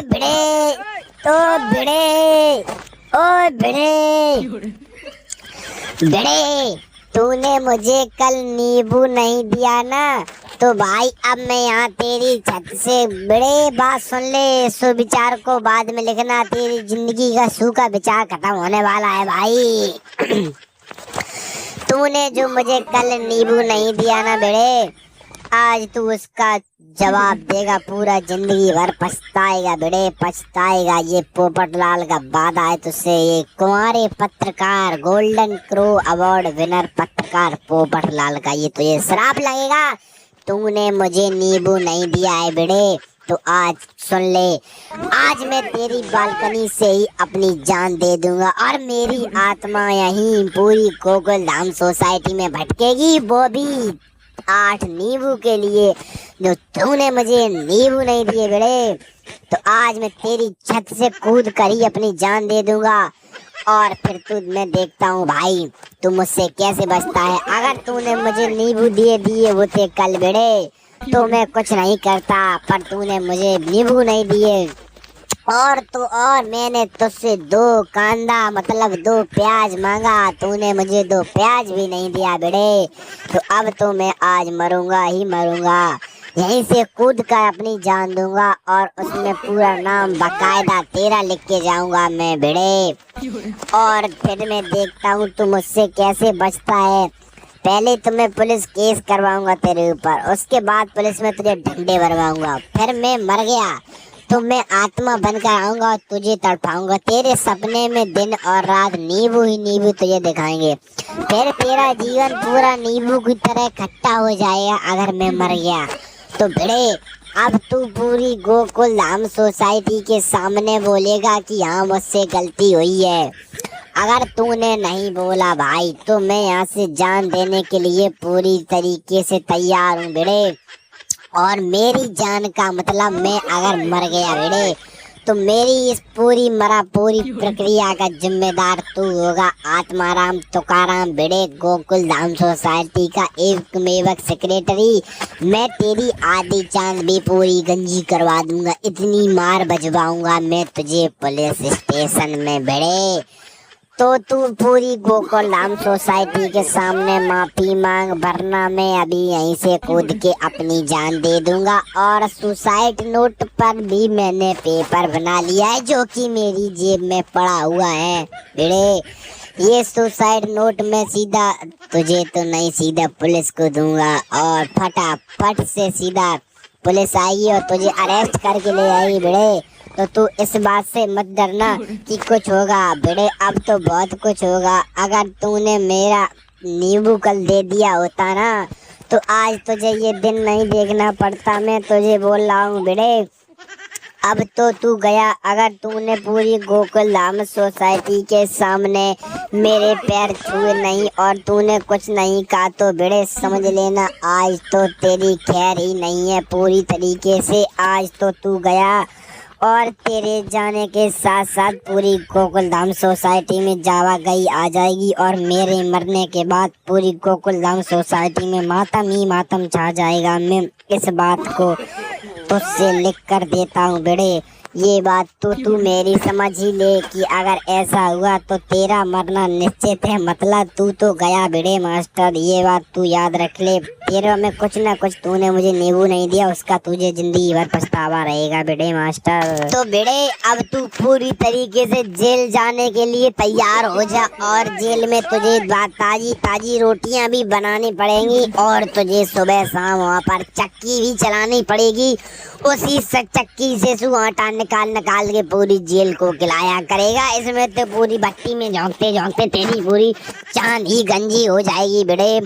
भिड़े, तो भिड़े, ओ भिड़े, भिड़े, तूने मुझे कल नींबू नहीं दिया ना, तो भाई अब मैं यहाँ तेरी छत से भिड़े बात सुन ले। सुविचार को बाद में लिखना, तेरी जिंदगी का सूखा विचार खत्म होने वाला है भाई। तूने जो मुझे कल नींबू नहीं दिया ना भिड़े, आज तू उसका जवाब देगा, पूरा जिंदगी भर पछताएगा भिड़े, पछताएगा। ये पोपटलाल का वादा है तुझसे, ये कुंवारे पत्रकार गोल्डन क्रो अवार्ड विनर पत्रकार पोपटलाल का ये तुझे श्राप लगेगा। तूने मुझे नींबू नहीं दिया है भिड़े, तो आज सुन ले, आज मैं तेरी बालकनी से ही अपनी जान दे दूंगा और मेरी आत्मा यहीं पूरी गोकुल धाम सोसाइटी में भटकेगी, वो भी 8 नींबू के लिए जो तूने मुझे नींबू नहीं दिए भिड़े। तो आज मैं तेरी छत से कूद कर ही अपनी जान दे दूंगा और फिर मैं देखता हूँ भाई तू मुझसे कैसे बचता है। अगर तूने मुझे नींबू दिए होते कल भिड़े तो मैं कुछ नहीं करता, पर तूने मुझे नींबू नहीं दिए और मैंने तुझसे 2 कांदा मतलब 2 प्याज मांगा, तूने मुझे 2 प्याज भी नहीं दिया भिड़े। तो अब तो मैं आज मरूंगा ही मरूंगा, यहीं से कूद कर अपनी जान दूंगा और उसमें पूरा नाम बकायदा तेरा लिख के जाऊंगा मैं भिड़े। और फिर मैं देखता हूँ तू मुझसे कैसे बचता है। पहले तो मैं पुलिस केस करवाऊंगा तेरे ऊपर, उसके बाद पुलिस में तुझे डंडे भरवाऊंगा, फिर मैं मर गया तो मैं आत्मा बनकर आऊंगा और तुझे तड़पाऊंगा। तेरे सपने में दिन और रात नींबू ही नींबू तुझे दिखाएंगे, फिर तेरा जीवन पूरा नींबू की तरह खट्टा हो जाएगा अगर मैं मर गया तो भिड़े। अब तू पूरी गोकुल धाम सोसाइटी के सामने बोलेगा कि हाँ मुझसे गलती हुई है। अगर तूने नहीं बोला भाई तो मैं यहाँ से जान देने के लिए पूरी तरीके से तैयार हूँ भिड़े। और मेरी जान का मतलब मैं अगर मर गया भिड़े तो मेरी इस पूरी प्रक्रिया का जिम्मेदार तू होगा, आत्माराम तुकाराम भिड़े, गोकुल धाम सोसाइटी का एकमेव सेक्रेटरी। मैं तेरी आधी चांद भी पूरी गंजी करवा दूंगा, इतनी मार बजवाऊंगा मैं तुझे पुलिस स्टेशन में भिड़े। तो तू पूरी गोकुल धाम सोसाइटी के सामने माफी मांग, वरना मैं अभी यहीं से कूद के अपनी जान दे दूंगा। और सुसाइड नोट पर भी मैंने पेपर बना लिया है जो कि मेरी जेब में पड़ा हुआ है भिड़े। ये सुसाइड नोट मैं सीधा तुझे तो नहीं, सीधा पुलिस को दूंगा और फटाफट से सीधा पुलिस आएगी और तुझे अरेस्ट करके ले आएगी भिड़े। तो तू इस बात से मत डरना कि कुछ होगा भिड़े, अब तो बहुत कुछ होगा। अगर तूने मेरा नींबू कल दे दिया होता ना तो आज तुझे ये दिन नहीं देखना पड़ता, मैं तुझे बोल रहा हूँ भिड़े। अब तो तू गया, अगर तूने पूरी गोकुल धाम सोसाइटी के सामने मेरे पैर छुए नहीं और तूने कुछ नहीं कहा तो भिड़े समझ लेना आज तो तेरी खैर ही नहीं है पूरी तरीके से। आज तो तू गया और तेरे जाने के साथ साथ पूरी गोकुल धाम सोसाइटी में जावा गई आ जाएगी और मेरे मरने के बाद पूरी गोकुल धाम सोसाइटी में मातम ही मातम छा जाएगा। मैं इस बात को तुझसे लिख कर देता हूँ भिड़े, ये बात तो तू मेरी समझ ही ले कि अगर ऐसा हुआ तो तेरा मरना निश्चित है, मतलब तू तो गया भिड़े मास्टर, ये बात तू याद रख ले। तेरे में कुछ ना कुछ तूने मुझे नींबू नहीं दिया, उसका तुझे जिंदगी भर पछतावा रहेगा भिड़े मास्टर। तो भिड़े अब तू पूरी तरीके से जेल जाने के लिए तैयार हो जा और जेल में तुझे ताजी ताजी रोटियां भी बनानी पड़ेंगी और तुझे सुबह शाम वहाँ पर चक्की भी चलानी पड़ेगी, उसी चक्की से तू आटा निकाल के पूरी जेल को खिलाया करेगा। इसमें तो पूरी भट्टी में झोंकते झोंकते तेरी पूरी चांद ही गंजी हो जाएगी भिड़े।